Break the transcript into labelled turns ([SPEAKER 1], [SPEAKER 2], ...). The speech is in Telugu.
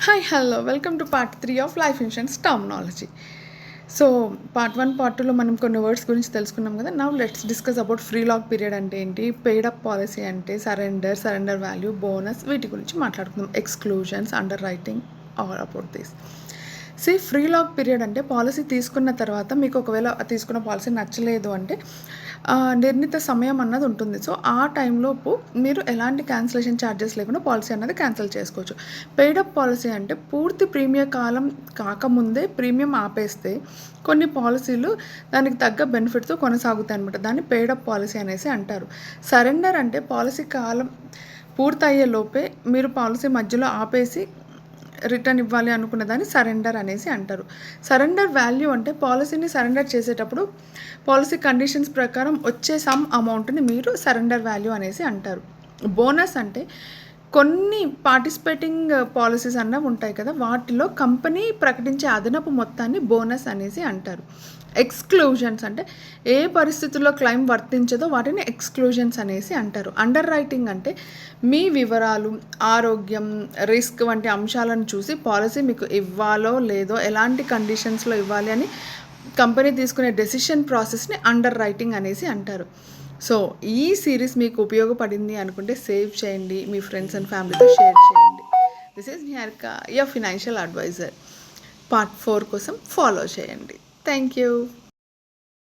[SPEAKER 1] Hi hello welcome to part 3 of life insurance terminology. So part 1 part 2లో మనం కొన్ని వర్డ్స్ గురించి తెలుసుకున్నాం కదా. Now let's discuss about free look period అంటే ఏంటి, పెయిడ్ అప్ పాలసీ అంటే సరెండర్ వాల్యూ, బోనస్, వీటి గురించి మాట్లాడుకుందాం. Exclusions, underwriting are about this. Free look period అంటే పాలసీ తీసుకున్న తర్వాత మీకు ఒకవేళ తీసుకున్న పాలసీ నచ్చలేదు అంటే నిర్ణీత సమయం అన్నది ఉంటుంది. సో ఆ టైంలోపు మీరు ఎలాంటి క్యాన్సిలేషన్ ఛార్జెస్ లేకుండా పాలసీ అన్నది క్యాన్సిల్ చేసుకోవచ్చు. పెయిడ్ అప్ పాలసీ అంటే పూర్తి ప్రీమియం కాలం కాకముందే ప్రీమియం ఆపేస్తే కొన్ని పాలసీలు దానికి తగ్గ బెనిఫిట్తో కొనసాగుతాయి అనమాట. దాన్ని పెయిడ్ అప్ పాలసీ అనేసి అంటారు. సరెండర్ అంటే పాలసీ కాలం పూర్తయ్యే లోపే మీరు పాలసీ మధ్యలో ఆపేసి రిటర్న్ ఇవ్వాలి అనుకున్న దాన్ని సరెండర్ అనేసి అంటారు. సరెండర్ వాల్యూ అంటే పాలసీని సరెండర్ చేసేటప్పుడు పాలసీ కండిషన్స్ ప్రకారం వచ్చే సమ్ అమౌంట్ని మీరు సరెండర్ వాల్యూ అనేసి అంటారు. బోనస్ అంటే కొన్ని పార్టిసిపేటింగ్ పాలసీస్ అన్నవి ఉంటాయి కదా, వాటిలో కంపెనీ ప్రకటించే అదనపు మొత్తాన్ని బోనస్ అనేసి అంటారు. ఎక్స్క్లూజన్స్ అంటే ఏ పరిస్థితుల్లో క్లెయిమ్ వర్తించదో వాటిని ఎక్స్క్లూజన్స్ అనేసి అంటారు. అండర్ రైటింగ్ అంటే మీ వివరాలు, ఆరోగ్యం, రిస్క్ వంటి అంశాలను చూసి పాలసీ మీకు ఇవ్వాలో లేదో, ఎలాంటి కండిషన్స్లో ఇవ్వాలి అని కంపెనీ తీసుకునే డెసిషన్ ప్రాసెస్ని అండర్ రైటింగ్ అనేసి అంటారు. సో ఈ సిరీస్ మీకు ఉపయోగపడింది అనుకుంటే సేవ్ చేయండి, మీ ఫ్రెండ్స్ అండ్ ఫ్యామిలీతో షేర్ చేయండి. This is Niharika, your financial advisor. Part 4 కోసం ఫాలో చేయండి. Thank you.